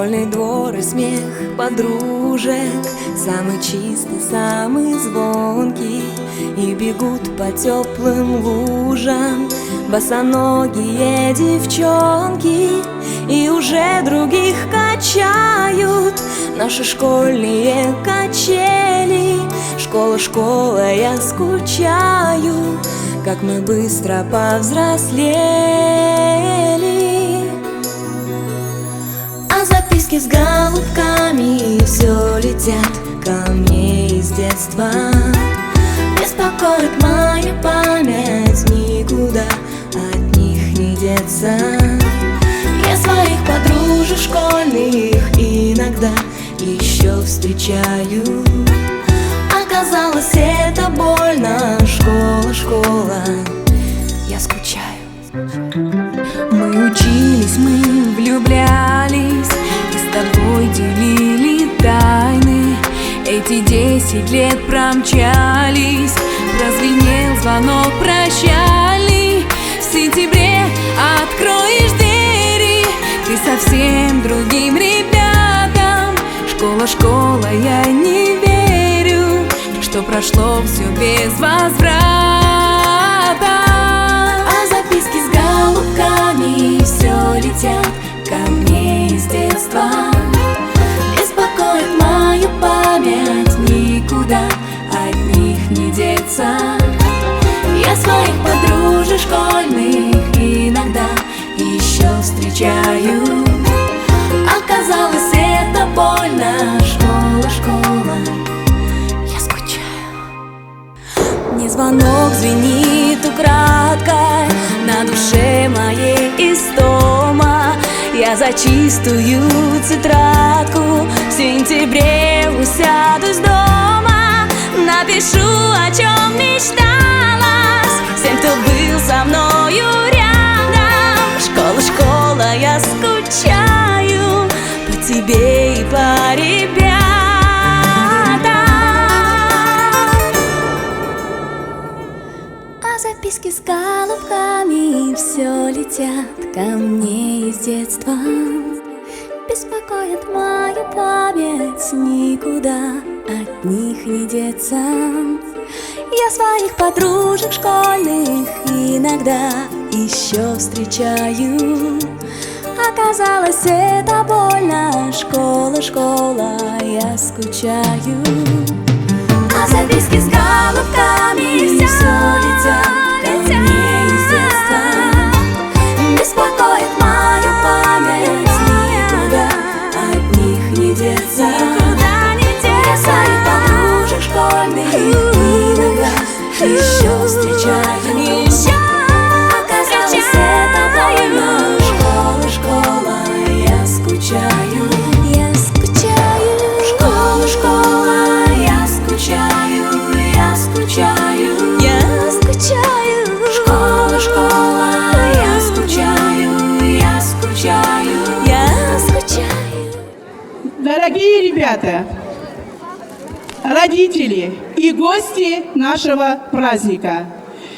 Школьный двор и смех подружек, самый чистый, самый звонкий. И бегут по теплым лужам босоногие девчонки, и уже других качают наши школьные качели. Школа, школа, я скучаю, как мы быстро повзрослели. А записки с голубками все летят ко мне из детства. Беспокоит моя память, никуда от них не деться. Я своих подружек школьных иногда еще встречаю. Оказалось, это больно. Школа, школа, я скучаю. Мы учились, мы влюблялись и с тобой делили тайны. Эти 10 лет промчались, прозвенел звонок прощальный. В сентябре откроешь двери ты совсем другим ребятам. Школа, школа, я не верю, что прошло все без возврата. А записки с голубками все летят ко мне из детства. Беспокоит мою память, никуда от них не деться. Я своих подружек школьных иногда еще встречаю. Оказалось, это больно. Школа, школа, я скучаю. Мне звонок звенит украдкой, на душе моей истома. Я за чистую тетрадку в сентябре усядусь дома. Напишу, о чем мечталась всем, кто был со мною рядом. Школа, школа, я скучаю по тебе и по ребятам. А записки с голубками все летят ко мне из детства. Беспокоит мою память, никуда от них не деться. Я своих подружек школьных иногда еще встречаю. Оказалось, это больно. Школа, школа, я скучаю. А записки с голубками все летят ко мне из детства. Беспокоит мою память, никуда от них не деться. Я своих подружек школьных иногда еще встречаю. Оказалось, это больно. Школа, школа, я скучаю. Я скучаю. Школа, школа, я скучаю. Я скучаю. Я скучаю. Школа, школа, я скучаю. Я скучаю. Я скучаю. Дорогие ребята, родители и гости нашего праздника,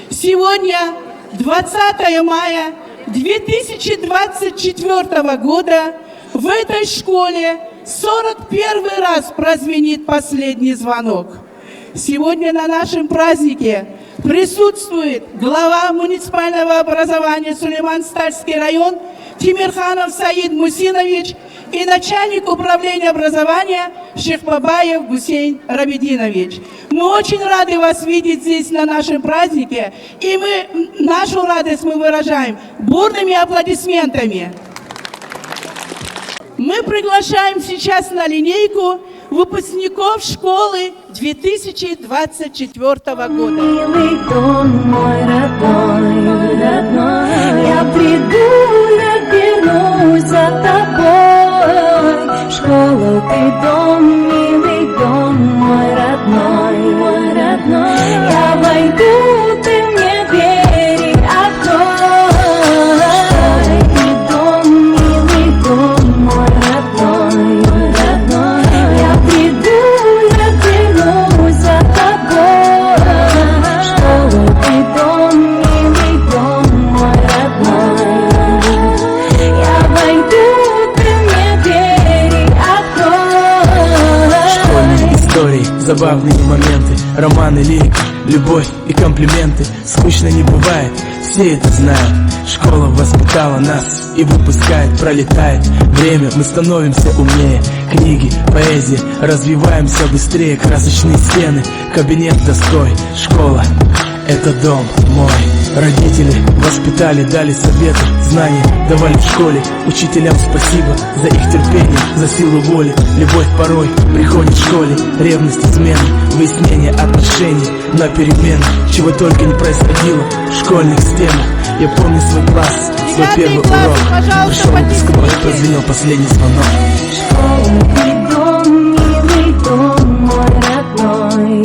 сегодня 20 мая 2024 года в этой школе 41 раз прозвенит последний звонок. Сегодня на нашем празднике присутствует глава муниципального образования Сулейман-Стальский район Тимирханов Саид Мусинович и начальник управления образования Шехбабаев Гусейн Рабидинович. Мы очень рады вас видеть здесь на нашем празднике, и нашу радость мы выражаем бурными аплодисментами. Мы приглашаем сейчас на линейку выпускников школы 2024 года. Милый дом мой родной, родной, я приду, я вернусь за тобой. Школа, ты дом, милый дом мой родной, мой родной. Я войду, ты мне двери открой. Ты дом, милый дом мой родной, мой родной. Я приду, я вернусь за тобой. Школа, ты дом, милый дом мой родной. Я войду, ты мне двери истории, забавные моменты, романы, лирика, любовь и комплименты. Скучно не бывает, все это знают. Школа воспитала нас и выпускает, пролетает время, мы становимся умнее. Книги, поэзия, развиваемся быстрее. Красочные стены, кабинет доской. Школа — это дом мой. Родители воспитали, дали советы, знания давали в школе. Учителям спасибо за их терпение, за силу воли. Любовь порой приходит в школе. Ревность, измены, выяснение отношений на перемены. Чего только не происходило в школьных стенах. Я помню свой класс, свой первый урок. Пришел выпускной, прозвенел последний звонок. Школа, ты дом, милый дом мой родной.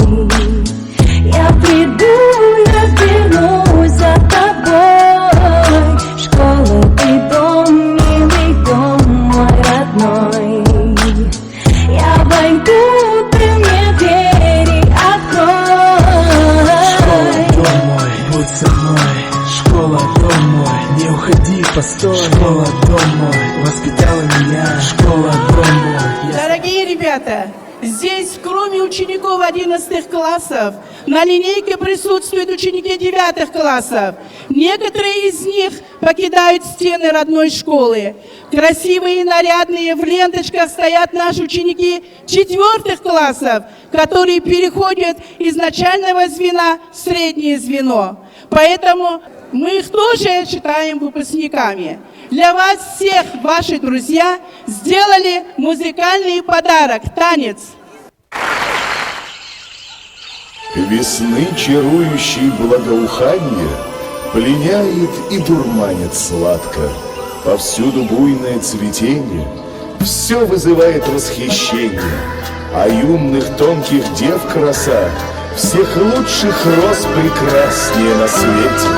Я приду, я вернусь за тобой. Школа, ты дом, милый дом мой родной. Я войду, ты мне двери открой. Школа, дом мой, будь со мной. Школа, дом мой, не уходи, постой. Школа, дом мой, воспитала меня. Школа, дом мой. Дорогие ребята, здесь, кроме учеников 11 классов, на линейке присутствуют ученики 9 классов. Некоторые из них покидают стены родной школы. Красивые и нарядные в ленточках стоят наши ученики 4 классов, которые переходят из начального звена в среднее звено. Поэтому мы их тоже считаем выпускниками. Для вас всех ваши друзья сделали музыкальный подарок – танец. Весны чарующий благоуханье пленяет и дурманит сладко. Повсюду буйное цветение, все вызывает восхищение. А юных тонких дев краса всех лучших роз прекраснее на свете.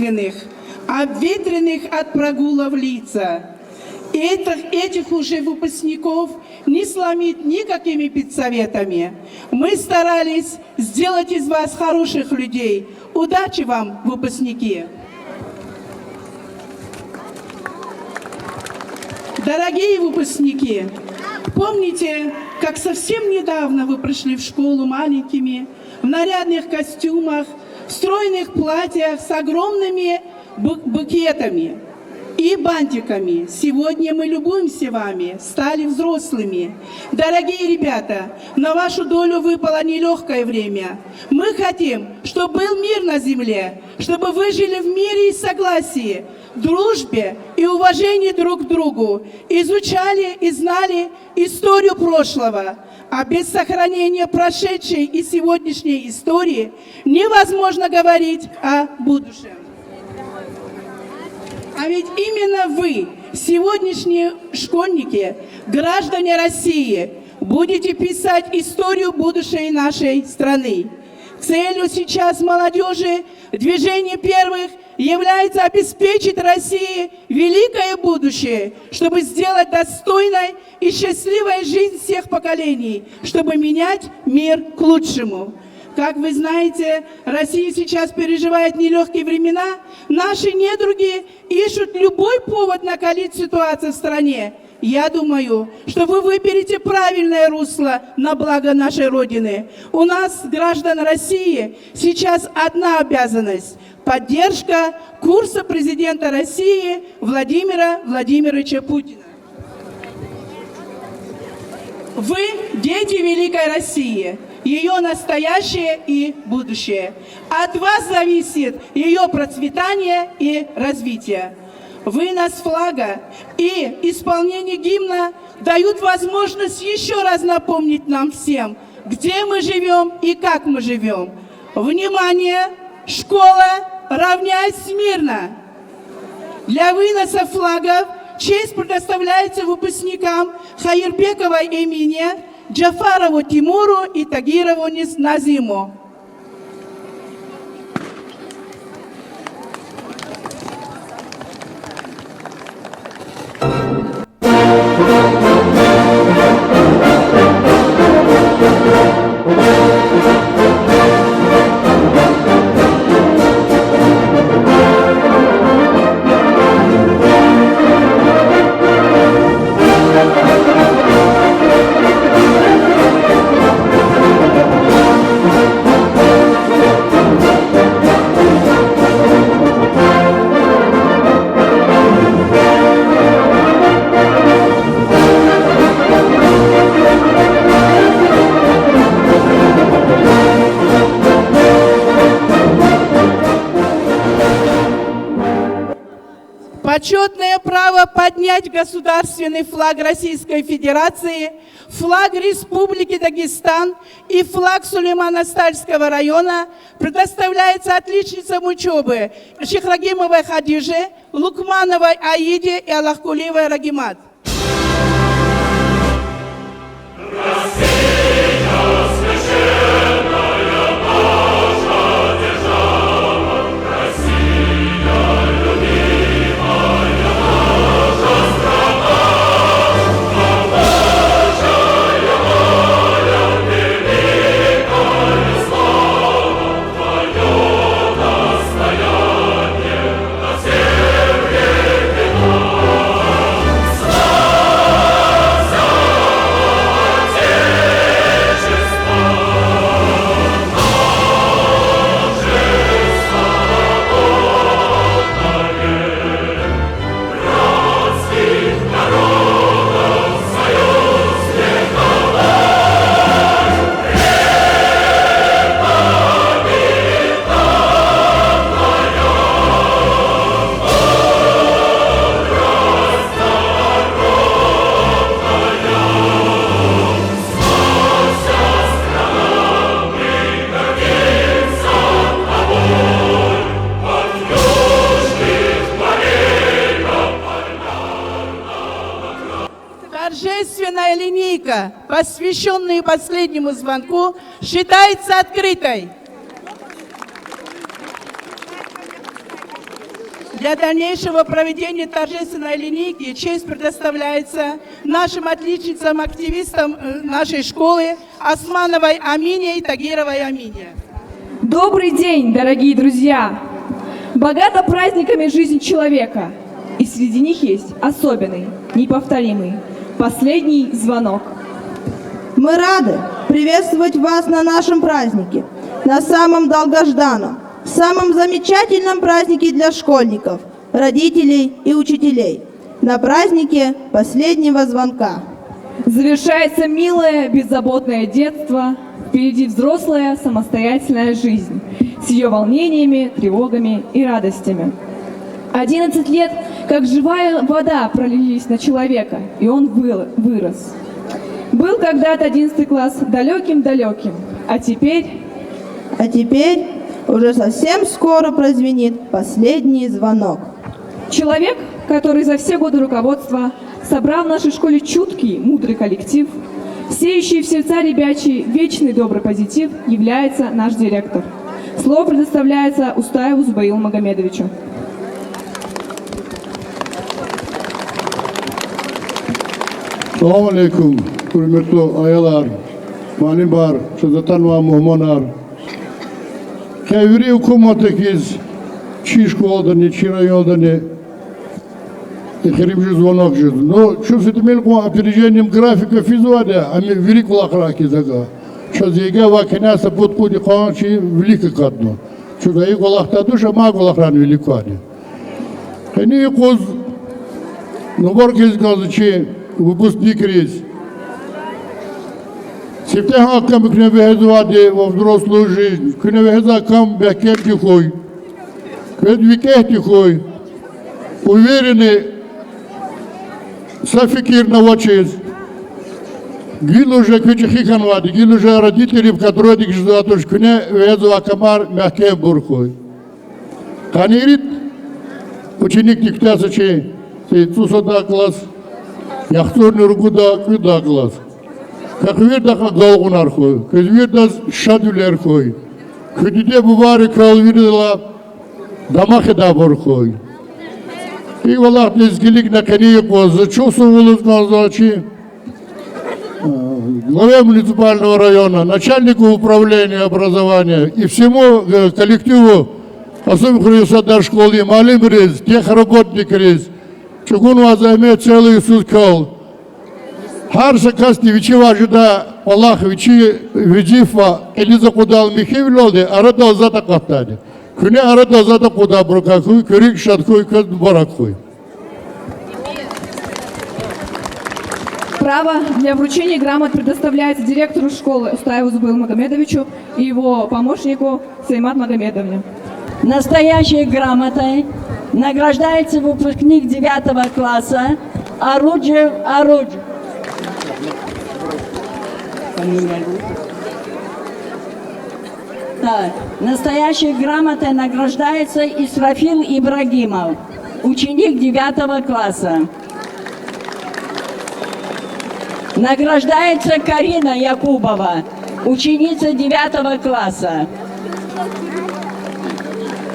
величественных, обветренных от прогулов лица. Этих уже выпускников не сломить никакими педсоветами. Мы старались сделать из вас хороших людей. Удачи вам, выпускники! Дорогие выпускники, помните, как совсем недавно вы пришли в школу маленькими, в нарядных костюмах, в стройных платьях с огромными букетами и бантиками. Сегодня мы любуемся вами, стали взрослыми. Дорогие ребята, на вашу долю выпало нелегкое время. Мы хотим, чтобы был мир на земле, чтобы вы жили в мире и согласии, дружбе и уважении друг к другу, изучали и знали историю прошлого. А без сохранения прошедшей и сегодняшней истории невозможно говорить о будущем. А ведь именно вы, сегодняшние школьники, граждане России, будете писать историю будущей нашей страны. Целью сейчас молодежи движения первых является обеспечить России великое будущее, чтобы сделать достойной и счастливой жизнь всех поколений, чтобы менять мир к лучшему. Как вы знаете, Россия сейчас переживает нелегкие времена. Наши недруги ищут любой повод накалить ситуацию в стране. Я думаю, что вы выберете правильное русло на благо нашей Родины. У нас, граждан России, сейчас одна обязанность – поддержка курса президента России Владимира Владимировича Путина. Вы – дети великой России, ее настоящее и будущее. От вас зависит ее процветание и развитие. Вынос флага и исполнение гимна дают возможность еще раз напомнить нам всем, где мы живем и как мы живем. Внимание! Школа, равняйся смирно! Для выноса флагов честь предоставляется выпускникам Хаирбековой Эмине, Джафарову Тимуру и Тагирову Назиму. Почетное право поднять государственный флаг Российской Федерации, флаг Республики Дагестан и флаг Сулеймано-Стальского района предоставляется отличницам учебы Шихрагимовой Хадиже, Лукмановой Аиде и Аллахкулиевой Рагимат. Торжественная линейка, посвященная последнему звонку, считается открытой. Для дальнейшего проведения торжественной линейки честь предоставляется нашим отличницам-активистам нашей школы Османовой Амине и Тагировой Амине. Добрый день, дорогие друзья! Богата праздниками жизнь человека, и среди них есть особенный, неповторимый, последний звонок. Мы рады приветствовать вас на нашем празднике, на самом долгожданном, самом замечательном празднике для школьников, родителей и учителей, на празднике последнего звонка. Завершается милое, беззаботное детство, впереди взрослая, самостоятельная жизнь с ее волнениями, тревогами и радостями. 11 лет, как живая вода, пролились на человека, и он вырос. Был когда-то 11 класс далеким-далеким, а теперь уже совсем скоро прозвенит последний звонок. человек, который за все годы руководства собрал в нашей школе чуткий, мудрый коллектив, сеющий в сердца ребячий вечный добрый позитив, является наш директор. Слово предоставляется Устаеву Зубаилу Магомедовичу. Assalamu alaikum, hürmetli ayalar, manimbar, şazatan ve muhmanar. Kevri hukumatekiz, çi şkolda, çi rayonda, хребжу звонок же. Но чувствуете мелком опережением графика физуаля, а мы велик лахраки зага. Что зига вакиняса подкуди кончи велик кадно. Что за его лахта душа магу лахран великвани. Они коз, но боргиз газычи выпускник рейс. Септеха кам кневезуаде во взрослую жизнь, кневеза кам бекети хой, кведвикети хой. Уверены, Сафикир навочез. Гил уже квичихихан вади, гил уже родители, в которые дик ждатуш кне везу акамар мягкий бурхой. Канирит ученик диктасычи, цусада класс, яхтурный ругуда куда класс. Как видно, как долгунар хой, как видно шадулер хой, квидите бувари крал видела дамахеда бурхой. И валах низгилик на каникул, зачувствовалось назначи главе муниципального района, начальнику управления образования и всему коллективу, особенно хрисада школы, малым рез, тех работников, чугун вазаме целый суткал. Харса касти вичива жуда Аллах вичи вичифа элиза кудал михивлоде, арада зата катаде. Күне арада зата куда бракахуй, курик шаткуй, кад баракуй. Право для вручения грамот предоставляется директору школы Устаеву Зубаилу Магомедовичу и его помощнику Саймат Магомедовне. Настоящей грамотой награждается выпускник 9 класса Аруджев Аруджев. Так, настоящей грамотой награждается Исрафил Ибрагимов, ученик 9 класса. Награждается Карина Якубова, ученица 9 класса.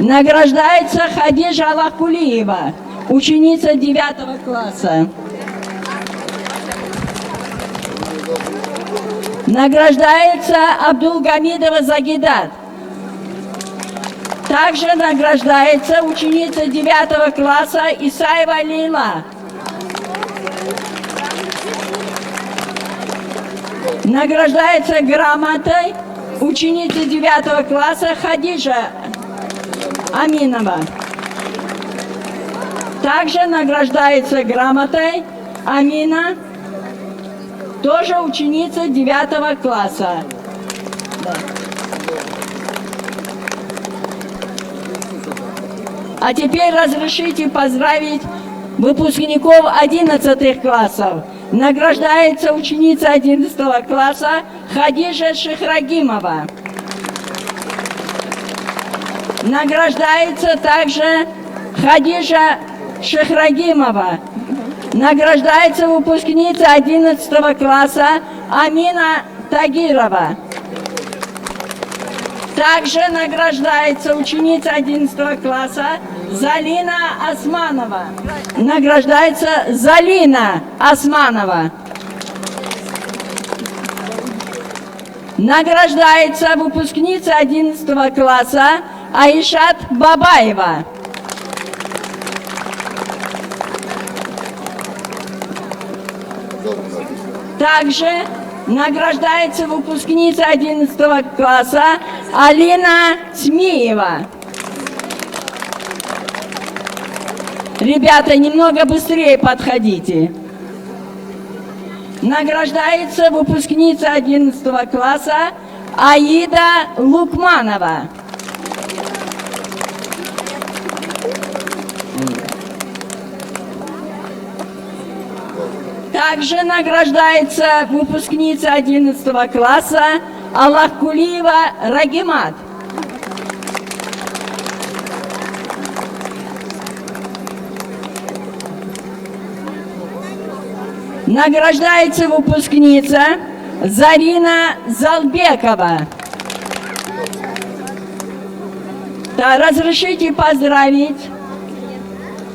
Награждается Хадижа Аллахкулиева, ученица 9 класса. Награждается Абдулгамидова Загидат. Также награждается ученица 9 класса Исаева Лейла. Награждается грамотой ученица 9 класса Хадижа Аминова. Также награждается грамотой Амина, тоже ученица 9 класса. А теперь разрешите поздравить выпускников 11 классов. Награждается ученица 11 класса Хадижа Шихрагимова. Награждается также Хадижа Шихрагимова. Награждается выпускница 11 класса Амина Тагирова. Также награждается ученица 11 класса Залина Османова. Награждается Залина Османова. Награждается выпускница 11 класса Аишат Бабаева. Также награждается выпускница 11 класса Алина Смеева. Ребята, немного быстрее подходите. Награждается выпускница 11 класса Аида Лукманова. Также награждается выпускница 11 класса Аллахкулиева Рагимат. Награждается выпускница Зарина Залбекова. Да, разрешите поздравить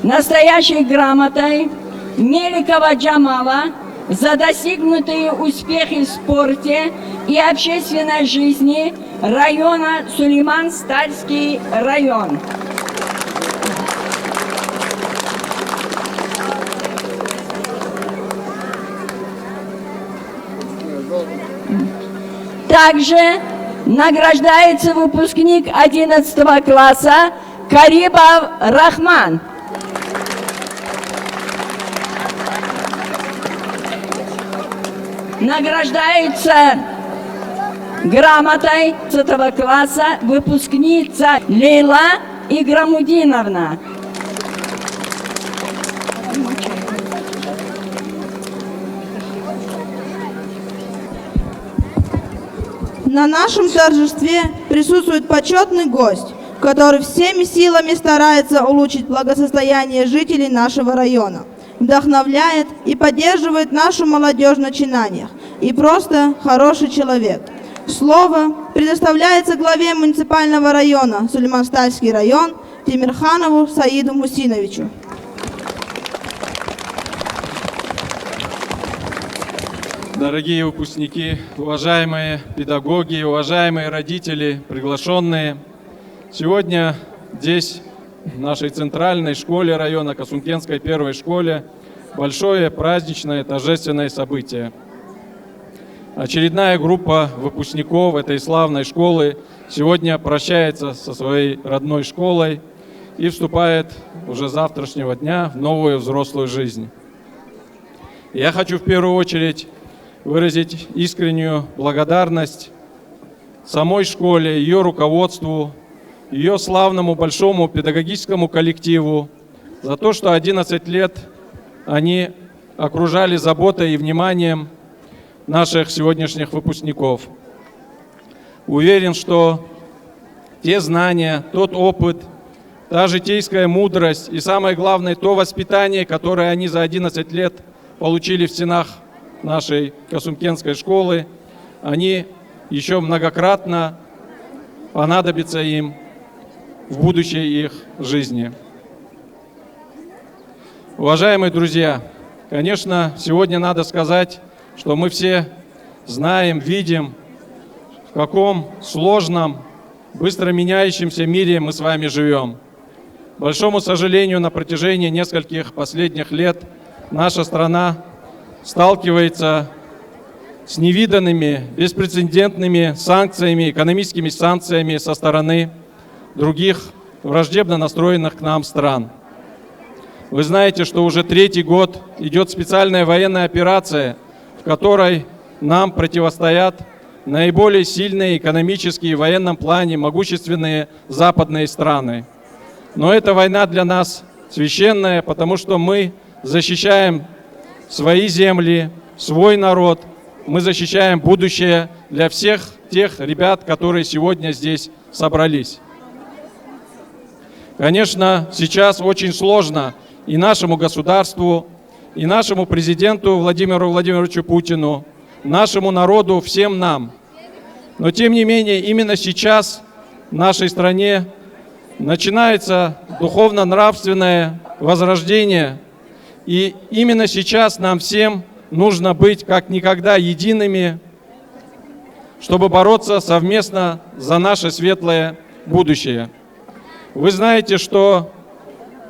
настоящей грамотой Меликова Джамала за достигнутые успехи в спорте и общественной жизни района Сулейман-Стальский район. Также награждается выпускник 11 класса Карибов Рахман. Награждается грамотой 11 класса выпускница Лейла Играмудиновна. На нашем торжестве присутствует почетный гость, который всеми силами старается улучшить благосостояние жителей нашего района, вдохновляет и поддерживает нашу молодежь в начинаниях и просто хороший человек. Слово предоставляется главе муниципального района Сулейман-Стальский район Тимирханову Саиду Мусиновичу. Дорогие выпускники, уважаемые педагоги, уважаемые родители, приглашенные, сегодня здесь, в нашей центральной школе района, Касумкенской первой школе, большое праздничное торжественное событие. Очередная группа выпускников этой славной школы сегодня прощается со своей родной школой и вступает уже с завтрашнего дня в новую взрослую жизнь. Я хочу в первую очередь выразить искреннюю благодарность самой школе, ее руководству, ее славному большому педагогическому коллективу за то, что 11 лет они окружали заботой и вниманием наших сегодняшних выпускников. Уверен, что те знания, тот опыт, та житейская мудрость и, самое главное, то воспитание, которое они за 11 лет получили в стенах нашей Касумкенской школы, они еще многократно понадобятся им в будущей их жизни. Уважаемые друзья, конечно, сегодня надо сказать, что мы все знаем, видим, в каком сложном, быстро меняющемся мире мы с вами живем. К большому сожалению, на протяжении нескольких последних лет наша страна сталкивается с невиданными, беспрецедентными санкциями, экономическими санкциями со стороны других враждебно настроенных к нам стран. Вы знаете, что уже 3-й год идет специальная военная операция, в которой нам противостоят наиболее сильные экономически и в военном плане могущественные западные страны. Но эта война для нас священная, потому что мы защищаем свои земли, свой народ, мы защищаем будущее для всех тех ребят, которые сегодня здесь собрались. Конечно, сейчас очень сложно и нашему государству, и нашему президенту Владимиру Владимировичу Путину, нашему народу, всем нам. Но тем не менее, именно сейчас в нашей стране начинается духовно-нравственное возрождение. И именно сейчас нам всем нужно быть как никогда едиными, чтобы бороться совместно за наше светлое будущее. Вы знаете, что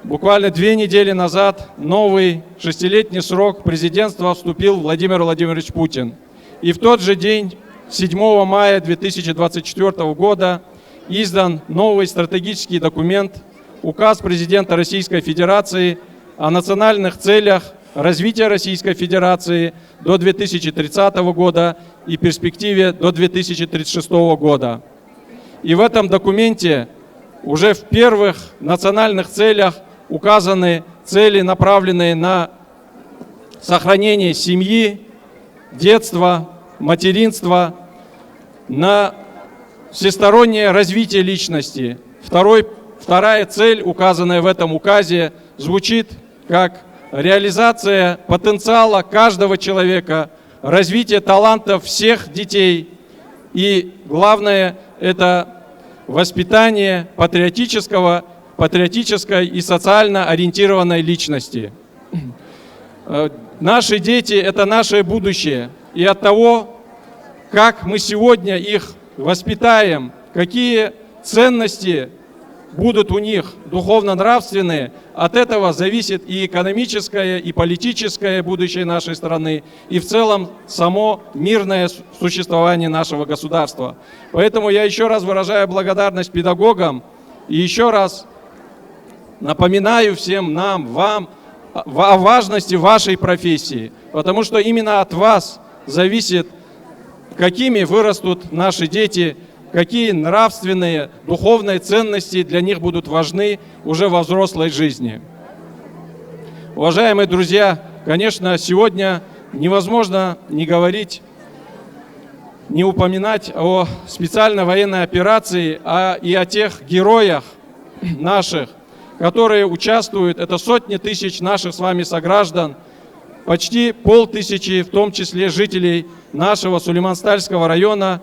буквально 2 недели назад новый 6-летний срок президентства вступил Владимир Владимирович Путин. И в тот же день, 7 мая 2024 года, издан новый стратегический документ, указ президента Российской Федерации о национальных целях развития Российской Федерации до 2030 года и перспективе до 2036 года. И в этом документе уже в первых национальных целях указаны цели, направленные на сохранение семьи, детства, материнства, на всестороннее развитие личности. Вторая цель, указанная в этом указе, звучит как реализация потенциала каждого человека, развитие талантов всех детей и, главное, это воспитание патриотической и социально ориентированной личности. Наши дети – это наше будущее, и от того, как мы сегодня их воспитаем, какие ценности будут у них духовно-нравственные, от этого зависит и экономическое, и политическое будущее нашей страны, и в целом само мирное существование нашего государства. Поэтому я еще раз выражаю благодарность педагогам и еще раз напоминаю всем нам, вам о важности вашей профессии, потому что именно от вас зависит, какими вырастут наши дети, какие нравственные, духовные ценности для них будут важны уже во взрослой жизни. Уважаемые друзья, конечно, сегодня невозможно не говорить, не упоминать о специальной военной операции, и о тех героях наших, которые участвуют. Это сотни тысяч наших с вами сограждан, почти 500, в том числе жителей нашего Сулейман-Стальского района.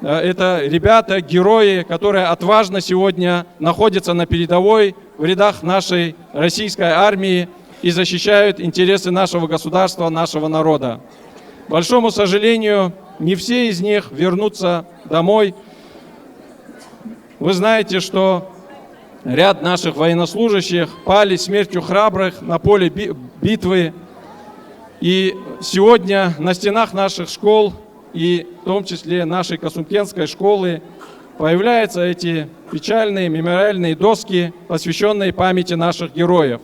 Это ребята, герои, которые отважно сегодня находятся на передовой в рядах нашей российской армии и защищают интересы нашего государства, нашего народа. К большому сожалению, не все из них вернутся домой. Вы знаете, что ряд наших военнослужащих пали смертью храбрых на поле битвы. И сегодня на стенах наших школ, и в том числе нашей Касумкенской школы, появляются эти печальные мемориальные доски, посвященные памяти наших героев.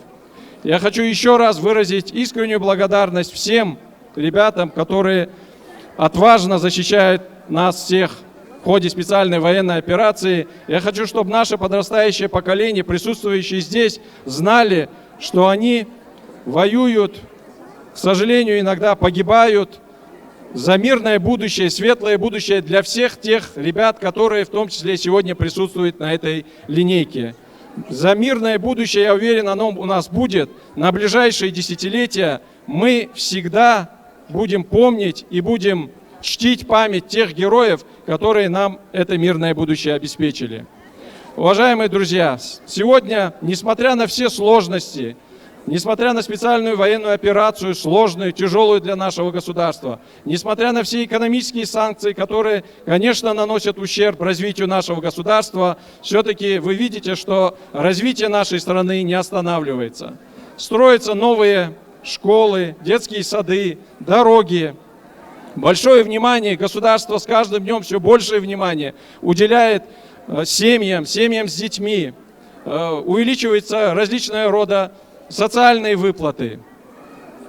Я хочу еще раз выразить искреннюю благодарность всем ребятам, которые отважно защищают нас всех в ходе специальной военной операции. Я хочу, чтобы наше подрастающее поколение, присутствующие здесь, знали, что они воюют, к сожалению, иногда погибают, за мирное будущее, светлое будущее для всех тех ребят, которые в том числе сегодня присутствуют на этой линейке. За мирное будущее, я уверен, оно у нас будет. На ближайшие десятилетия мы всегда будем помнить и будем чтить память тех героев, которые нам это мирное будущее обеспечили. Уважаемые друзья, сегодня, несмотря на все сложности, несмотря на специальную военную операцию, сложную, тяжелую для нашего государства, несмотря на все экономические санкции, которые, конечно, наносят ущерб развитию нашего государства, все-таки вы видите, что развитие нашей страны не останавливается. Строятся новые школы, детские сады, дороги. Большое внимание государство с каждым днем все большее внимание уделяет семьям с детьми. Увеличивается различного рода социальные выплаты.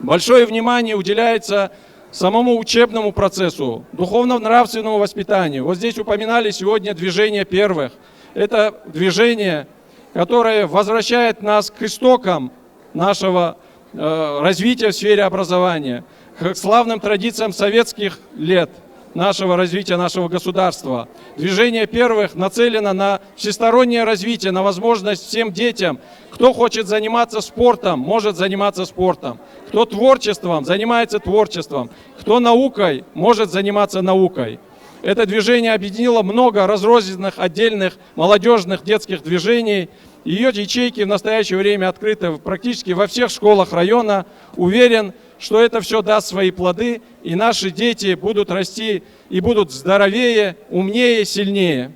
Большое внимание уделяется самому учебному процессу, духовно-нравственному воспитанию. Вот здесь упоминали сегодня движение первых. Это движение, которое возвращает нас к истокам нашего развития в сфере образования, к славным традициям советских лет нашего развития, нашего государства. Движение первых нацелено на всестороннее развитие, на возможность всем детям. Кто хочет заниматься спортом, может заниматься спортом. Кто творчеством, занимается творчеством. Кто наукой, может заниматься наукой. Это движение объединило много разрозненных отдельных молодежных детских движений. Ее ячейки в настоящее время открыты практически во всех школах района. Уверен, что это все даст свои плоды, и наши дети будут расти и будут здоровее, умнее, сильнее.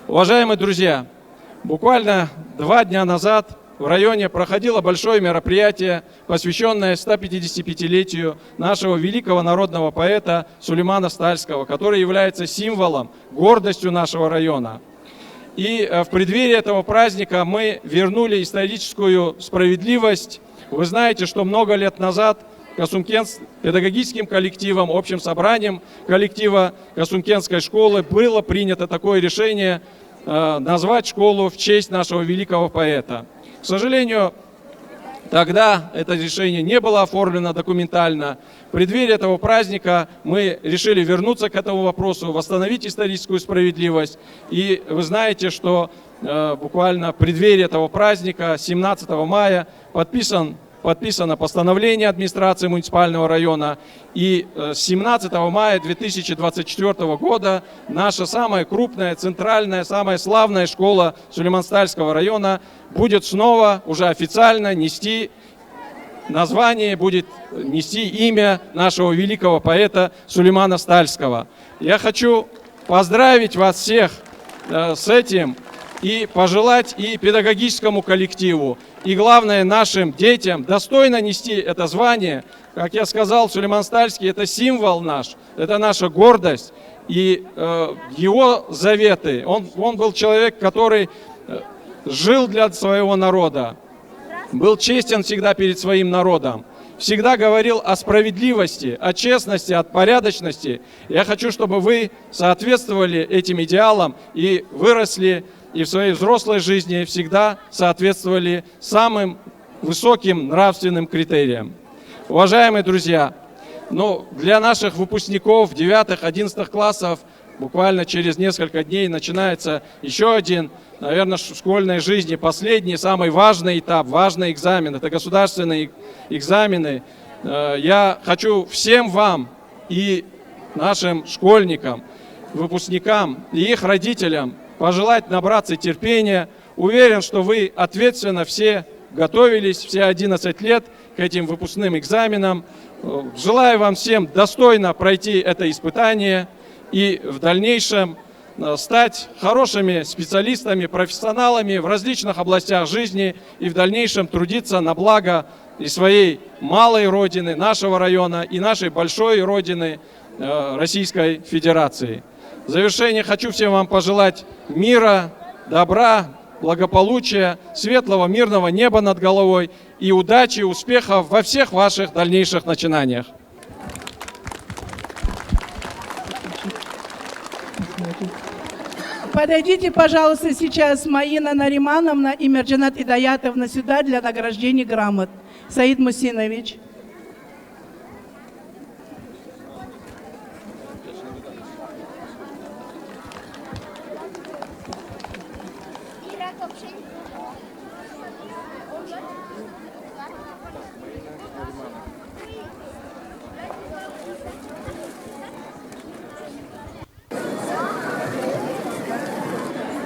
Уважаемые друзья, буквально 2 дня назад в районе проходило большое мероприятие, посвященное 155-летию нашего великого народного поэта Сулеймана Стальского, который является символом, гордостью нашего района. И в преддверии этого праздника мы вернули историческую справедливость. Вы знаете, что много лет назад педагогическим коллективом, общим собранием коллектива Касумкенской школы было принято такое решение назвать школу в честь нашего великого поэта. К сожалению, тогда это решение не было оформлено документально. В преддверии этого праздника мы решили вернуться к этому вопросу, восстановить историческую справедливость. И вы знаете, что буквально в преддверии этого праздника, 17 мая, подписано постановление администрации муниципального района. И с 17 мая 2024 года наша самая крупная, центральная, самая славная школа Сулейман-Стальского района будет снова уже официально нести название, будет нести имя нашего великого поэта Сулеймана Стальского. Я хочу поздравить вас всех с этим и пожелать и педагогическому коллективу, и главное нашим детям достойно нести это звание. Как я сказал, Сулейман Стальский — это символ наш, это наша гордость. И его заветы, он был человек, который жил для своего народа, был честен всегда перед своим народом, всегда говорил о справедливости, о честности, о порядочности. Я хочу, чтобы вы соответствовали этим идеалам и выросли, и в своей взрослой жизни всегда соответствовали самым высоким нравственным критериям. Уважаемые друзья, для наших выпускников 9-11 классов буквально через несколько дней начинается еще один, наверное, в школьной жизни последний, самый важный этап, важный экзамен. Это государственные экзамены. Я хочу всем вам и нашим школьникам, выпускникам и их родителям пожелать набраться терпения. Уверен, что вы ответственно все готовились, все 11 лет к этим выпускным экзаменам. Желаю вам всем достойно пройти это испытание и в дальнейшем стать хорошими специалистами, профессионалами в различных областях жизни и в дальнейшем трудиться на благо и своей малой родины, нашего района, и нашей большой родины Российской Федерации. В завершение хочу всем вам пожелать мира, добра, благополучия, светлого мирного неба над головой и удачи, успехов во всех ваших дальнейших начинаниях. Подойдите, пожалуйста, сейчас Маина Наримановна и Мерджанат Идаятовна сюда для награждения грамот. Саид Мусинович.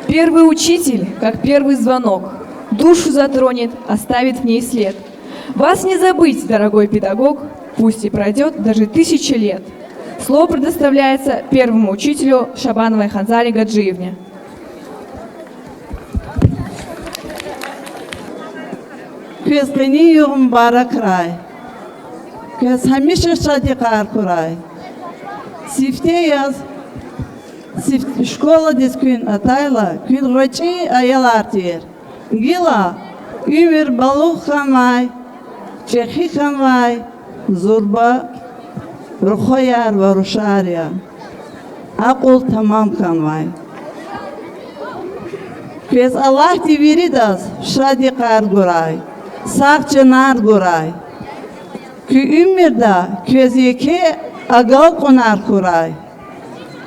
Первый учитель, как первый звонок, душу затронет, оставит в ней след. Вас не забыть, дорогой педагог, пусть и пройдет даже 1000 лет. Слово предоставляется первому учителю Шабановой Ханзале Гаджиевне. Квескани мубарак рай, квес хамиша шади каркурай. Сифте яз, школа дисквин атайла, квин рочи аялартир. Гила, умер балух хамай, чехи хамай, зурба, рухояр варушария. Акул тамам хамай. Квес Аллах дивиридас, шади каргурай. Сахчанар гурай. Ки умирда, квез еке агал конар курай.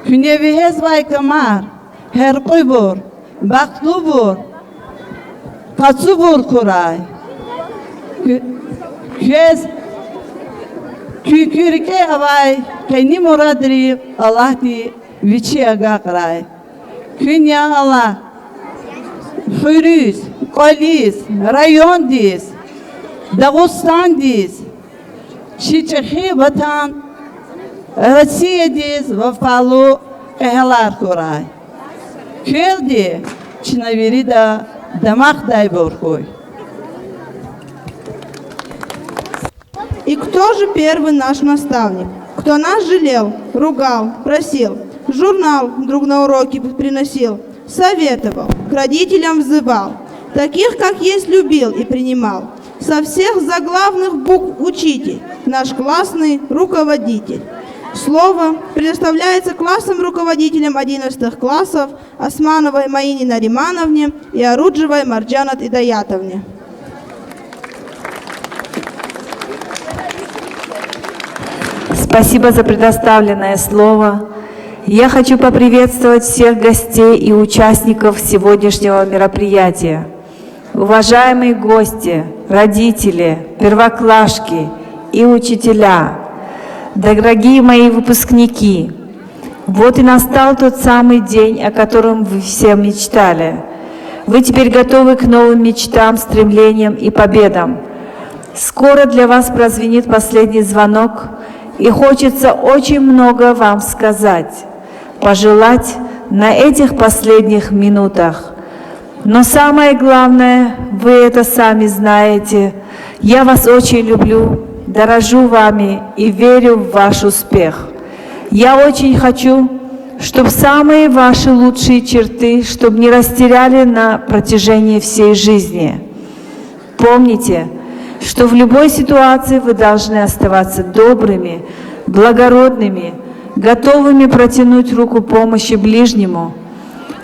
Күневиhez vay kamar, her koybur, baktlu bur, katsu bur kuray. Kez Kükürke avay, kayni moradri, Allah di vici agakray. Künya Allah, Hürüz, Kolis, rayon diz, Dağıstan diz, Şiçehi vatan, Россия diz, Vafalu ehlar kuray. Küldi, Çinaviri da damak дайборкой. И кто же первый наш наставник? Кто нас жалел, ругал, просил, журнал друг на уроки приносил, советовал, к родителям взывал, таких, как есть, любил и принимал. Со всех заглавных букв учитель, наш классный руководитель. Слово предоставляется классным руководителям 11 классов Османовой Маине Наримановне и Оруджевой Марджанат Идаятовне. Спасибо за предоставленное слово. Я хочу поприветствовать всех гостей и участников сегодняшнего мероприятия. Уважаемые гости, родители, первоклашки и учителя, дорогие мои выпускники, вот и настал тот самый день, о котором вы все мечтали. Вы теперь готовы к новым мечтам, стремлениям и победам. Скоро для вас прозвенит последний звонок, и хочется очень много вам сказать, пожелать на этих последних минутах. Но самое главное, вы это сами знаете, я вас очень люблю, дорожу вами и верю в ваш успех. Я очень хочу, чтобы самые ваши лучшие черты, чтобы не растеряли на протяжении всей жизни. Помните, что в любой ситуации вы должны оставаться добрыми, благородными, готовыми протянуть руку помощи ближнему.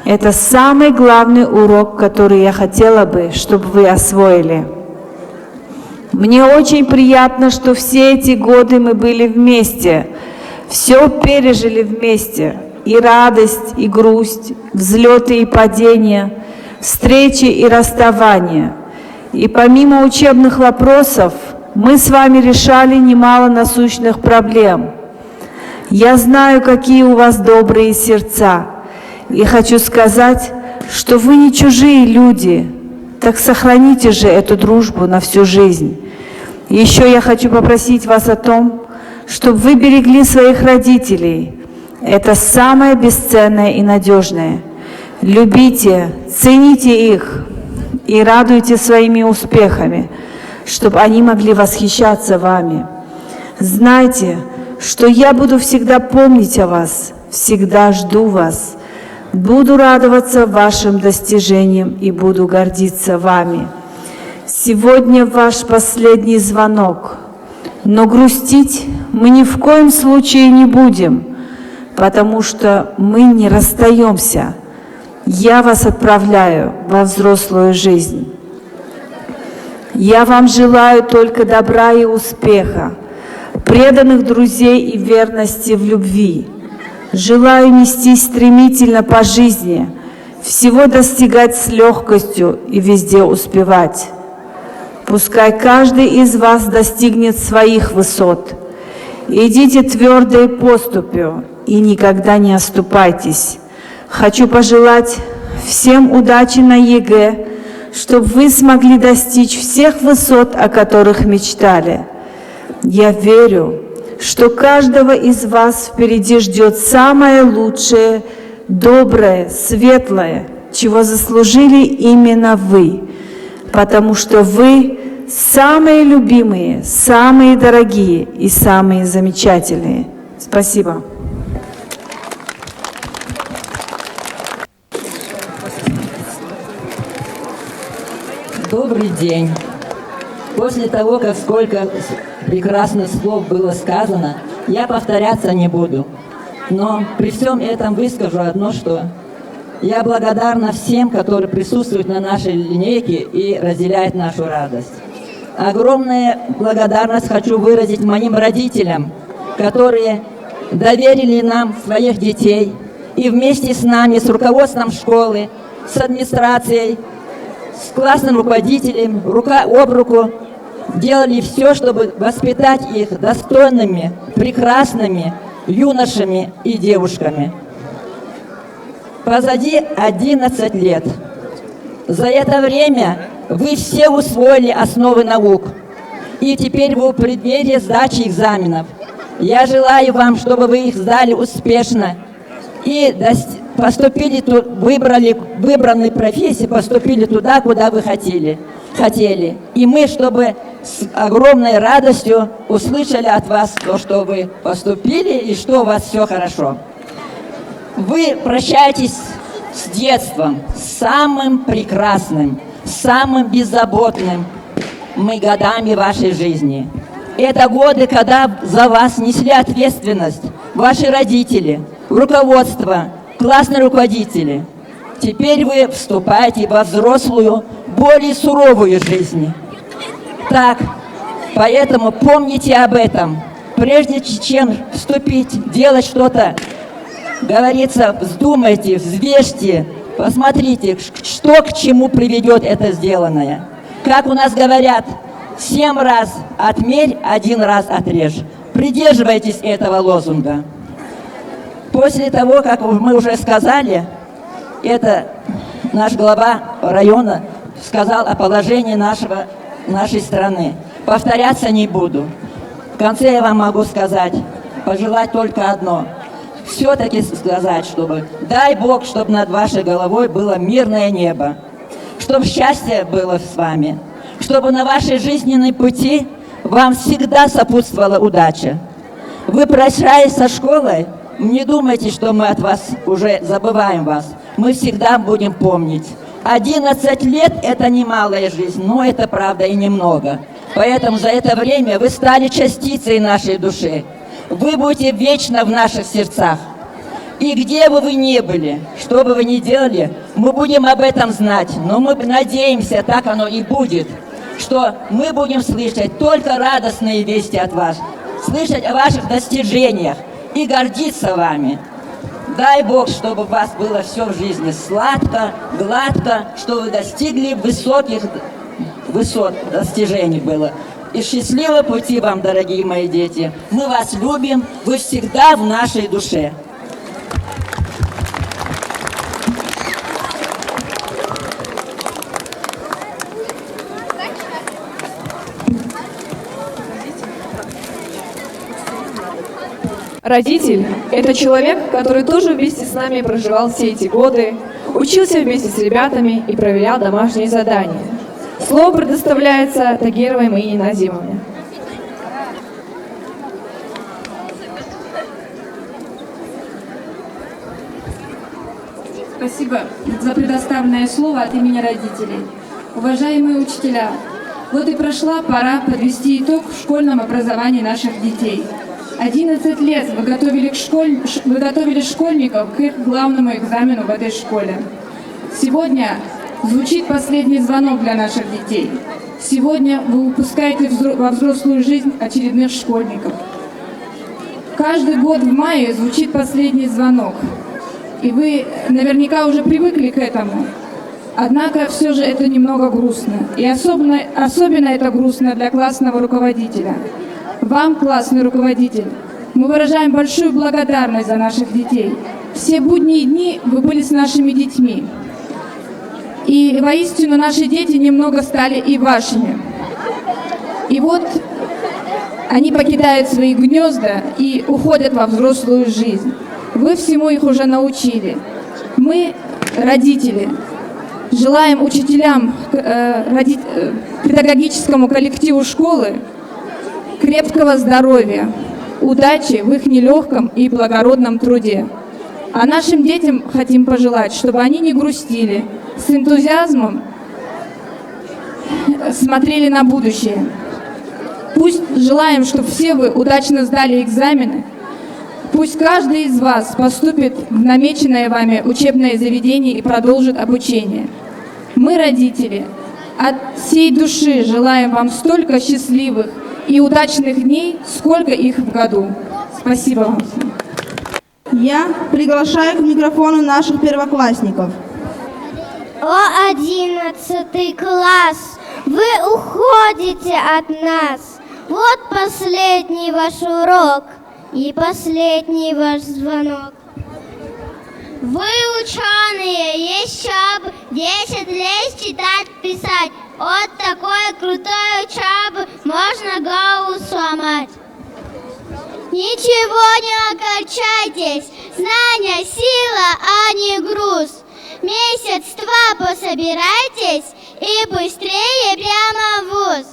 Это самый главный урок, который я хотела бы, чтобы вы освоили. Мне очень приятно, что все эти годы мы были вместе, все пережили вместе, и радость, и грусть, взлеты и падения, встречи и расставания. И помимо учебных вопросов, мы с вами решали немало насущных проблем. Я знаю, какие у вас добрые сердца, и хочу сказать, что вы не чужие люди, так сохраните же эту дружбу на всю жизнь. Еще я хочу попросить вас о том, чтобы вы берегли своих родителей. Это самое бесценное и надежное. Любите, цените их и радуйте своими успехами, чтобы они могли восхищаться вами. Знайте, что я буду всегда помнить о вас, всегда жду вас. Буду радоваться вашим достижениям и буду гордиться вами. Сегодня ваш последний звонок, но грустить мы ни в коем случае не будем, потому что мы не расстаемся. Я вас отправляю во взрослую жизнь. Я вам желаю только добра и успеха, преданных друзей и верности в любви. Желаю нестись стремительно по жизни, всего достигать с легкостью и везде успевать. Пускай каждый из вас достигнет своих высот. Идите твердой поступью и никогда не оступайтесь. Хочу пожелать всем удачи на ЕГЭ, чтобы вы смогли достичь всех высот, о которых мечтали. Я верю, что каждого из вас впереди ждет самое лучшее, доброе, светлое, чего заслужили именно вы, потому что вы самые любимые, самые дорогие и самые замечательные. Спасибо. Добрый день. После того, как сколько прекрасных слов было сказано, я повторяться не буду. Но при всем этом выскажу одно, что я благодарна всем, которые присутствуют на нашей линейке и разделяют нашу радость. Огромная благодарность хочу выразить моим родителям, которые доверили нам своих детей и вместе с нами, с руководством школы, с администрацией, с классным руководителем, рука об руку делали все, чтобы воспитать их достойными, прекрасными юношами и девушками. Позади 11 лет. За это время вы все усвоили основы наук. И теперь вы в преддверии сдачи экзаменов. Я желаю вам, чтобы вы их сдали успешно и поступили, выбранной профессии, поступили туда, куда вы хотели. И мы, чтобы с огромной радостью услышали от вас то, что вы поступили и что у вас все хорошо. Вы прощаетесь с детством, самым прекрасным, самым беззаботным годами вашей жизни. Это годы, когда за вас несли ответственность ваши родители, руководство, классные руководители. Теперь вы вступаете во взрослую, более суровую жизнь. Так, поэтому помните об этом. Прежде чем вступить, делать что-то, говорится, вздумайте, взвешьте, посмотрите, что к чему приведет это сделанное. Как у нас говорят, 7 раз отмерь, 1 раз отрежь. Придерживайтесь этого лозунга. После того, как мы уже сказали, это наш глава района сказал о положении нашей страны. Повторяться не буду. В конце я вам могу сказать, пожелать только одно. Все-таки сказать, чтобы, дай Бог, чтобы над вашей головой было мирное небо, чтобы счастье было с вами, чтобы на вашей жизненной пути вам всегда сопутствовала удача. Вы, прощаясь со школой, не думайте, что мы от вас уже забываем вас. Мы всегда будем помнить. 11 лет – это немалая жизнь, но это правда и немного. Поэтому за это время вы стали частицей нашей души. Вы будете вечно в наших сердцах. И где бы вы ни были, что бы вы ни делали, мы будем об этом знать. Но мы надеемся, так оно и будет, что мы будем слышать только радостные вести от вас, слышать о ваших достижениях и гордиться вами. Дай Бог, чтобы у вас было все в жизни сладко, гладко, что вы достигли высоких высот, достижений было. И счастливого пути вам, дорогие мои дети. Мы вас любим, вы всегда в нашей душе. Родитель – это человек, который тоже вместе с нами проживал все эти годы, учился вместе с ребятами и проверял домашние задания. Слово предоставляется Тагировой Маине Назимовне. Спасибо за предоставленное слово от имени родителей. Уважаемые учителя, вот и прошла пора подвести итог в школьном образовании наших детей. 11 лет вы готовили школьников к их главному экзамену в этой школе. Сегодня звучит последний звонок для наших детей. Сегодня вы выпускаете во взрослую жизнь очередных школьников. Каждый год в мае звучит последний звонок. И вы наверняка уже привыкли к этому. Однако все же это немного грустно. И особенно это грустно для классного руководителя. Вам, классный руководитель, мы выражаем большую благодарность за наших детей. Все будние дни вы были с нашими детьми. И воистину наши дети немного стали и вашими. И вот они покидают свои гнезда и уходят во взрослую жизнь. Вы всему их уже научили. Мы, родители, желаем учителям, педагогическому коллективу школы крепкого здоровья, удачи в их нелегком и благородном труде. А нашим детям хотим пожелать, чтобы они не грустили, с энтузиазмом смотрели на будущее. Пусть желаем, чтобы все вы удачно сдали экзамены. Пусть каждый из вас поступит в намеченное вами учебное заведение и продолжит обучение. Мы, родители, от всей души желаем вам столько счастливых и удачных дней, сколько их в году. Спасибо вам всем. Я приглашаю к микрофону наших первоклассников. О, 11 класс, Вы уходите от нас. Вот последний ваш урок и последний ваш звонок. Вы ученые, еще бы 10 лет читать, писать. От такой крутой учебы можно голову сломать. Ничего не огорчайтесь, знания сила, а не груз. Месяц-два пособирайтесь и быстрее прямо в вуз.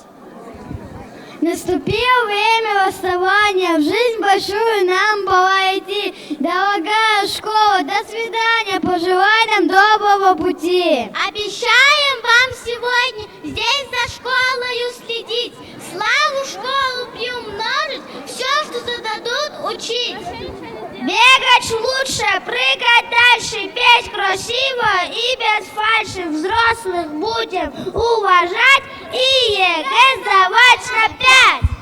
Наступило время расставания, в жизнь большую нам пора идти. Дорогая школа, до свидания, пожелай нам доброго пути. Обещаем вам сегодня здесь за школою следить, славу школу приумножить, все, что зададут, учить. Бегать лучше, прыгать дальше, петь красиво и без фальши. Взрослых будем уважать и ЕГЭ сдавать на 5.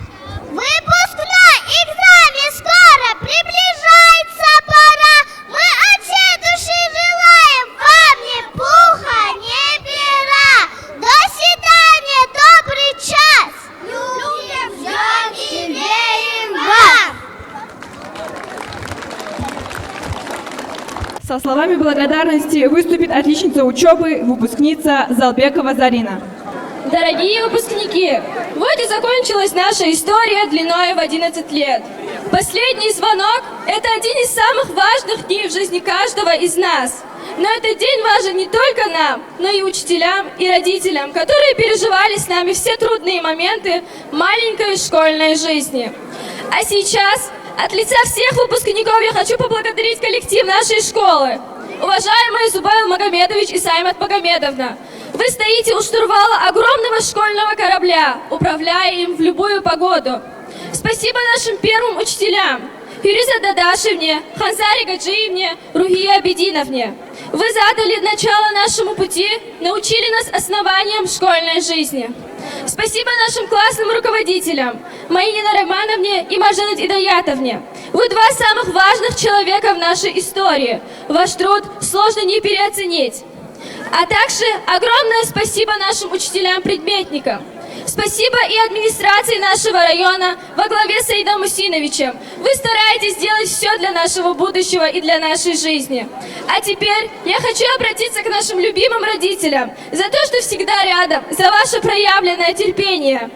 Выпускной экзамен скоро, приближается пора. Мы от всей души желаем вам ни пуха, ни пера. До свидания, добрый час. Любим, ждем и верим вам. Со словами благодарности выступит отличница учебы, выпускница Залбекова Зарина. Дорогие выпускники, вот и закончилась наша история длиной в 11 лет. Последний звонок – это один из самых важных дней в жизни каждого из нас. Но этот день важен не только нам, но и учителям и родителям, которые переживали с нами все трудные моменты маленькой школьной жизни. А сейчас от лица всех выпускников я хочу поблагодарить коллектив нашей школы. Уважаемые Зубайл Магомедович и Саймат Магомедовна, вы стоите у штурвала огромного школьного корабля, управляя им в любую погоду. Спасибо нашим первым учителям Фириза Дадашевне, Ханзаре Гаджиевне, Ругие Абединовне. Вы задали начало нашему пути, научили нас основаниям школьной жизни. Спасибо нашим классным руководителям Маине Романовне и Мажелет Идаятовне. Вы два самых важных человека в нашей истории. Ваш труд сложно не переоценить. А также огромное спасибо нашим учителям-предметникам. Спасибо и администрации нашего района во главе с Аидом Мусиновичем. Вы стараетесь сделать все для нашего будущего и для нашей жизни. А теперь я хочу обратиться к нашим любимым родителям за то, что всегда рядом, за ваше проявленное терпение.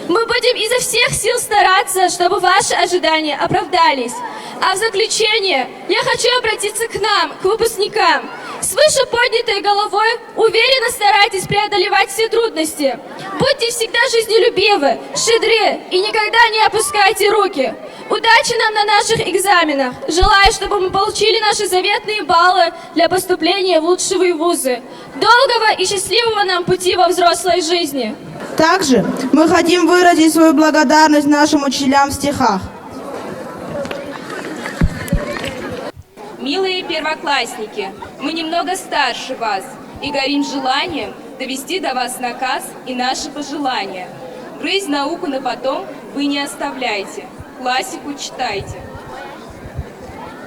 Мы будем изо всех сил стараться, чтобы ваши ожидания оправдались. А в заключение я хочу обратиться к нам, к выпускникам. С выше поднятой головой уверенно старайтесь преодолевать все трудности. Будьте всегда жизнелюбивы, щедры и никогда не опускайте руки. Удачи нам на наших экзаменах. Желаю, чтобы мы получили наши заветные баллы для поступления в лучшие вузы. Долгого и счастливого нам пути во взрослой жизни. Также мы хотим выразить свою благодарность нашим учителям в стихах. Милые первоклассники, мы немного старше вас и горим желанием довести до вас наказ и наши пожелания. Жизнь, науку на потом вы не оставляйте, классику читайте.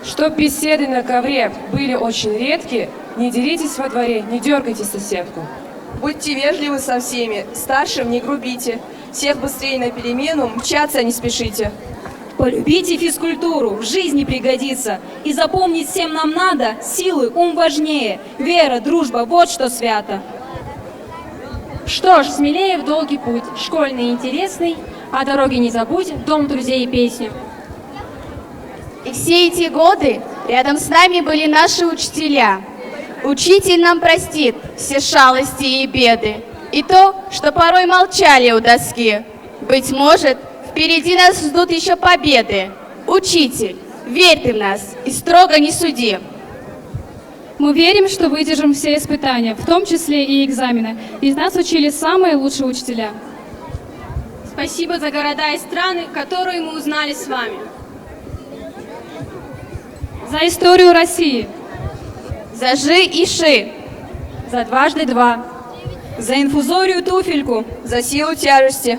Чтоб беседы на ковре были очень редки, не деритесь во дворе, не дергайте соседку. Будьте вежливы со всеми, старшим не грубите, всех быстрее на перемену, мчаться не спешите. Полюбите физкультуру, в жизни пригодится. И запомнить всем нам надо, силы, ум важнее. Вера, дружба, вот что свято. Что ж, смелее в долгий путь, школьный интересный, о дороге не забудь, дом друзей и песню. И все эти годы рядом с нами были наши учителя. Учитель нам простит все шалости и беды, и то, что порой молчали у доски. Быть может, впереди нас ждут еще победы. Учитель, верь ты в нас и строго не суди. Мы верим, что выдержим все испытания, в том числе и экзамены. Из нас учили самые лучшие учителя. Спасибо за города и страны, которые мы узнали с вами. За историю России. За Жи и Ши. За дважды два. За инфузорию туфельку. За силу тяжести.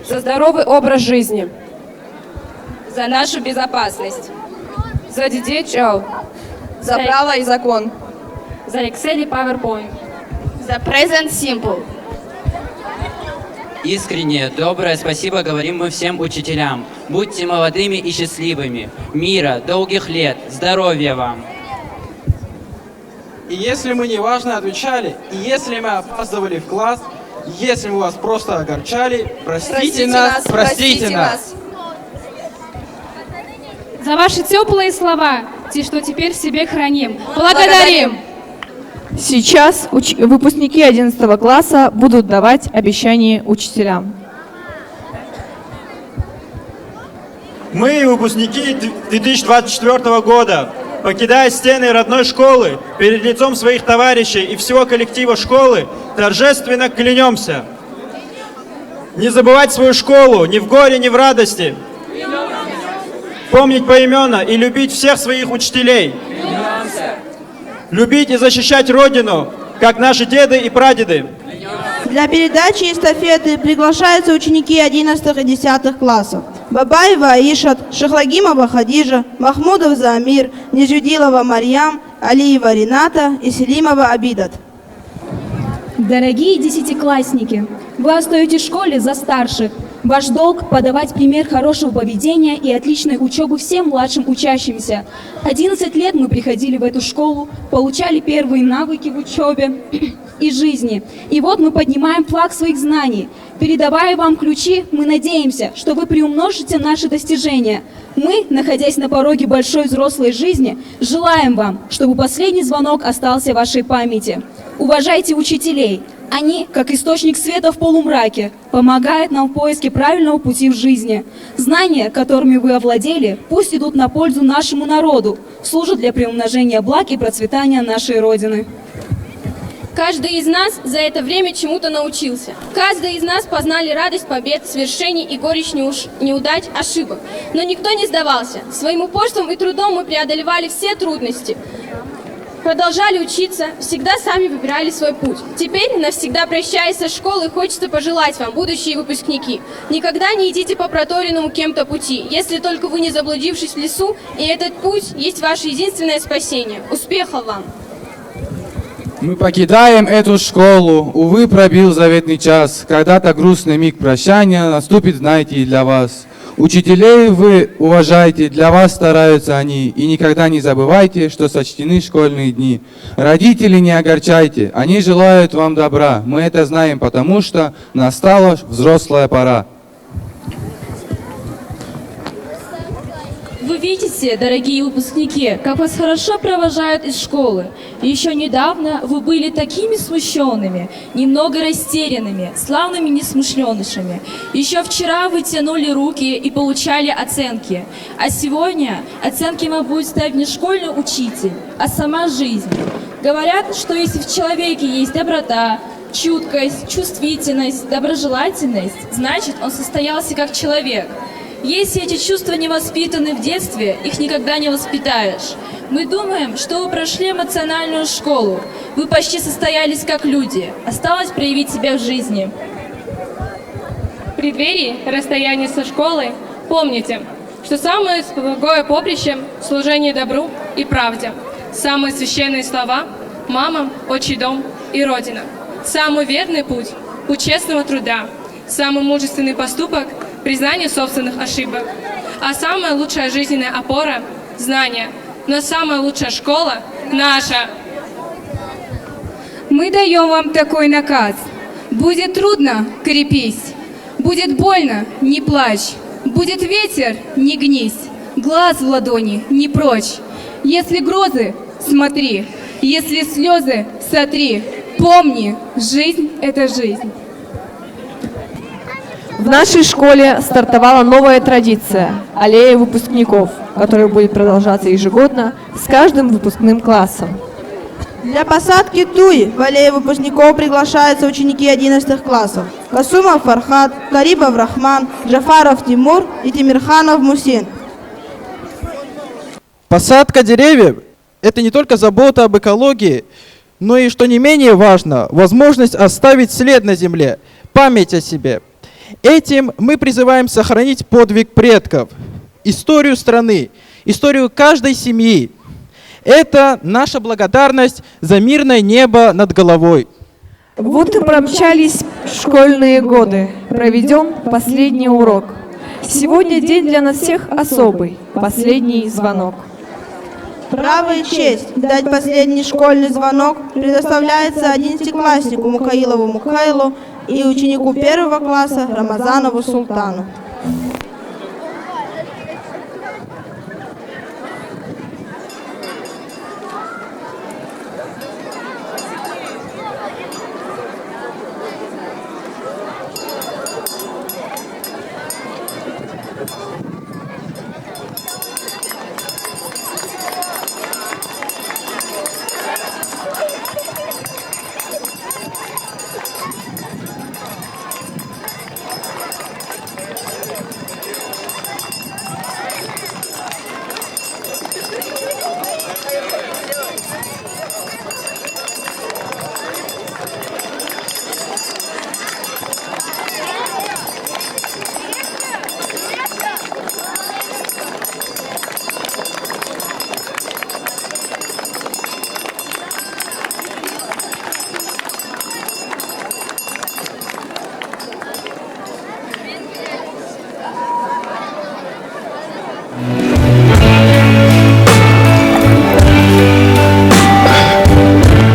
За здоровый образ жизни. За нашу безопасность. За детей чау. За право и закон. За Excel и PowerPoint. За Present Simple. Искреннее, доброе спасибо говорим мы всем учителям. Будьте молодыми и счастливыми. Мира, долгих лет, здоровья вам. И если мы неважно отвечали, и если мы опаздывали в класс, если мы вас просто огорчали, простите нас, простите нас. За ваши теплые слова, те, что теперь в себе храним. Благодарим! Сейчас выпускники 11 класса будут давать обещания учителям. Мы, выпускники 2024 года, покидая стены родной школы, перед лицом своих товарищей и всего коллектива школы, торжественно клянемся не забывать свою школу ни в горе, ни в радости, помнить поименно и любить всех своих учителей, любить и защищать Родину, как наши деды и прадеды. Для передачи эстафеты приглашаются ученики 11 и 10 классов. Бабаева Аишат, Шахлагимова Хадижа, Махмудов Замир, Нижудилова Марьям, Алиева Рената и Селимова Абидат. Дорогие десятиклассники, вы остаетесь в школе за старших. Ваш долг – подавать пример хорошего поведения и отличной учебы всем младшим учащимся. 11 лет мы приходили в эту школу, получали первые навыки в учебе и жизни. И вот мы поднимаем флаг своих знаний. Передавая вам ключи, мы надеемся, что вы приумножите наши достижения. Мы, находясь на пороге большой взрослой жизни, желаем вам, чтобы последний звонок остался в вашей памяти. Уважайте учителей. Они, как источник света в полумраке, помогают нам в поиске правильного пути в жизни. Знания, которыми вы овладели, пусть идут на пользу нашему народу, служат для приумножения благ и процветания нашей Родины. Каждый из нас за это время чему-то научился. Каждый из нас познали радость побед, свершений и горечь неудач, ошибок. Но никто не сдавался. Своим упорством и трудом мы преодолевали все трудности. Продолжали учиться, всегда сами выбирали свой путь. Теперь, навсегда прощаясь со школы, хочется пожелать вам, будущие выпускники, никогда не идите по проторенному кем-то пути, если только вы не заблудившись в лесу, и этот путь есть ваше единственное спасение. Успехов вам! Мы покидаем эту школу, увы, пробил заветный час. Когда-то грустный миг прощания наступит, знаете, и для вас. Учителей вы уважайте, для вас стараются они. И никогда не забывайте, что сочтены школьные дни. Родители не огорчайте, они желают вам добра. Мы это знаем, потому что настала взрослая пора. Вы видите, дорогие выпускники, как вас хорошо провожают из школы. Еще недавно вы были такими смущенными, немного растерянными, славными несмышленышами. Еще вчера вы тянули руки и получали оценки. А сегодня оценки вам будет ставить не школьный учитель, а сама жизнь. Говорят, что если в человеке есть доброта, чуткость, чувствительность, доброжелательность, значит, он состоялся как человек. Если эти чувства не воспитаны в детстве, их никогда не воспитаешь. Мы думаем, что вы прошли эмоциональную школу. Вы почти состоялись как люди. Осталось проявить себя в жизни. В преддверии расстояния со школой помните, что самое благое поприще – служение добру и правде. Самые священные слова – мама, отчий дом и родина. Самый верный путь – путь честного труда. Самый мужественный поступок – признание собственных ошибок. А самая лучшая жизненная опора – знание. Но самая лучшая школа – наша. Мы даем вам такой наказ. Будет трудно – крепись. Будет больно – не плачь. Будет ветер – не гнись. Глаз в ладони – не прочь. Если грозы – смотри. Если слезы – сотри. Помни, жизнь – это жизнь. В нашей школе стартовала новая традиция – аллея выпускников, которая будет продолжаться ежегодно с каждым выпускным классом. Для посадки туи в аллее выпускников приглашаются ученики 11 классов. Касумов Фархат, Карибов Рахман, Джафаров Тимур и Тимирханов Мусин. Посадка деревьев – это не только забота об экологии, но и, что не менее важно, возможность оставить след на земле, память о себе. Этим мы призываем сохранить подвиг предков, историю страны, историю каждой семьи. Это наша благодарность за мирное небо над головой. Вот и промчались школьные годы, проведен последний урок. Сегодня день для нас всех особый, последний звонок. Право и честь дать последний школьный звонок предоставляется 11-класснику Мукаилову Мукаилу и ученику 1 класса Рамазанову Султану.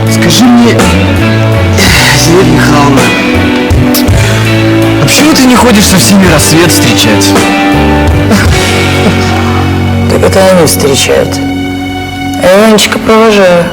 Скажи мне, Зинаида Михайловна, а почему ты не ходишь со всеми рассвет встречать? Так это они встречают. А я Янечка провожаю.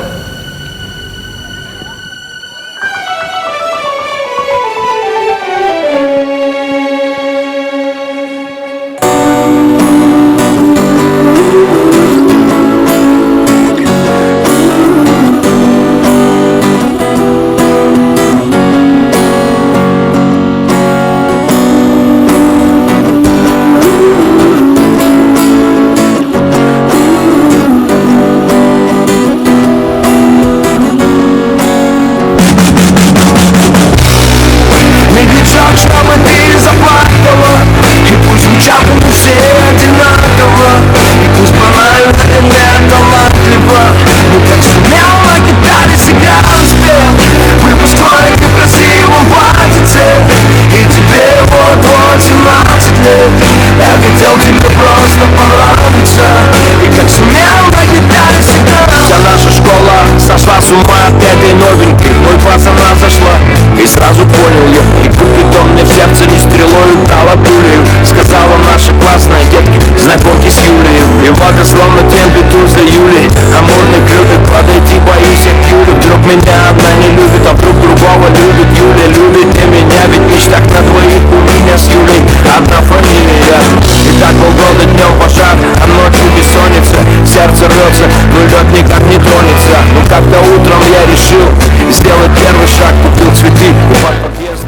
И сразу понял я, и купидон мне в сердце не стрелою дала пулею. Сказала наша классная детки, знакомьте с Юлией. И благословно тем беду за Юлей. Амурный клювик, подойти боюсь я к Юле. Вдруг меня одна не любит, а вдруг другого любит. Юля любит и меня, ведь в мечтах на двоих у меня с Юлей одна фамилия. И так полгода днем пожар, а ночью бессонница. Сердце рвется, но лед никак не тронется. Но как-то утром я решил сделать первый шаг, купил цветы у подъезда.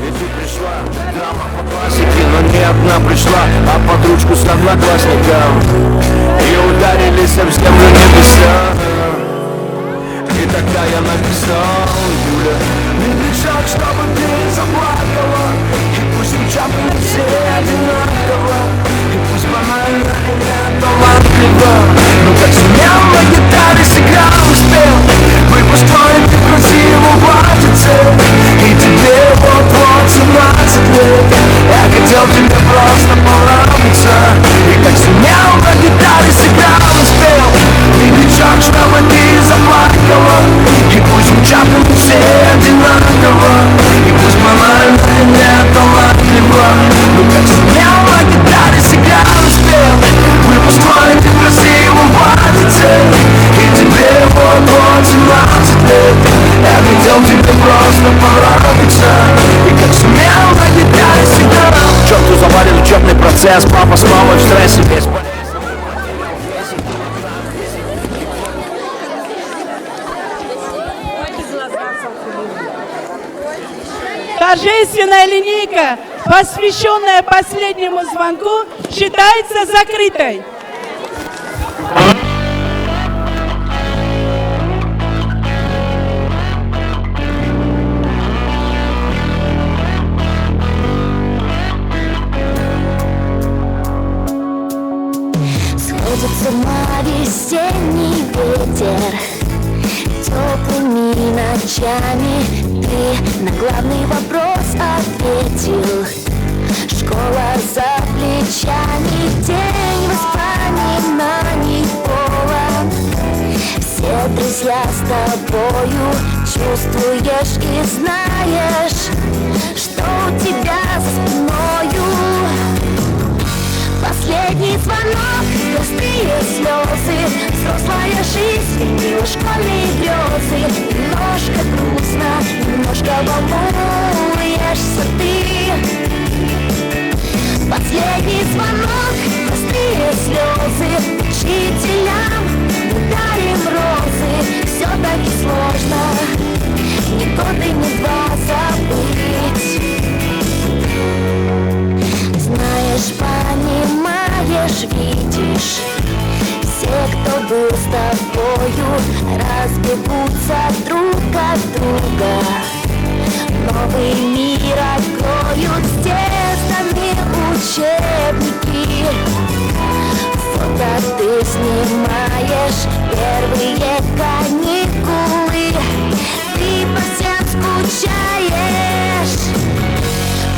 И ты пришла, драма по классике, но не одна пришла, а под ручку с одноклассником. И ударились об землю небеса. И тогда я написал: Юля, не кричат, чтобы ты заплакала. И пусть кричат мне все одинаково. И пусть банально и не талантливо. Но как сумел на гитаре сыграл, успел выпуск твой, ты красиво платьице. И тебе вот-вот 17 лет. Я хотел тебе просто понравиться. И как сумел на гитаре сыграл, успел не кричат, чтобы ты заплакала. И пусть звучат мы все одинаково. И пусть банально и не талантливо. Но как сумел на гитаре сыграл, успел выпуск твой, ты красиво платьице. И тебе вот-вот 17 лет. Я хотел тебе просто понравиться. И как сумел на гитаре сыграл. К черту завален учебный процесс. Папа снова в стрессе, бесполезно. Торжественная линейка, посвященная последнему звонку, считается закрытой. Сходится на весенний ветер теплыми днями и ночами ты на главный вопрос ответил. Школа за плечами, день воспоминаний полон. Все друзья с тобою, чувствуешь и знаешь, что у тебя за спиною. Последний звонок, простые слезы, взрослая жизнь, мило школьные грезы. Немножко грустно, немножко волнуешься ты. Последний звонок, простые слезы, учителям мы дарим розы. Все так и сложно, ни год и ни два забыть. Знаешь, понимаешь, видишь, все, кто был с тобою, разбегутся друг от друга. Новый мир откроют с тестами учебники. Фото ты снимаешь, первые каникулы, ты по всем скучаешь.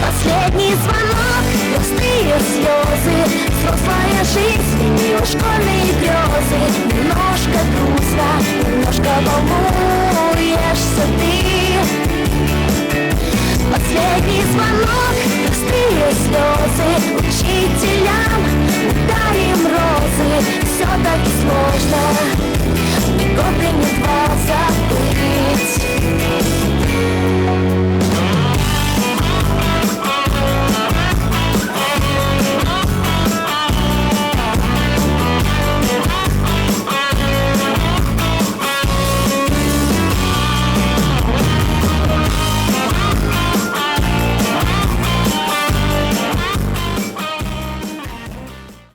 Последний звонок, простые слезы, взрослая жизнь, ее школьные грезы. Немножко грустно, немножко волнуешься ты.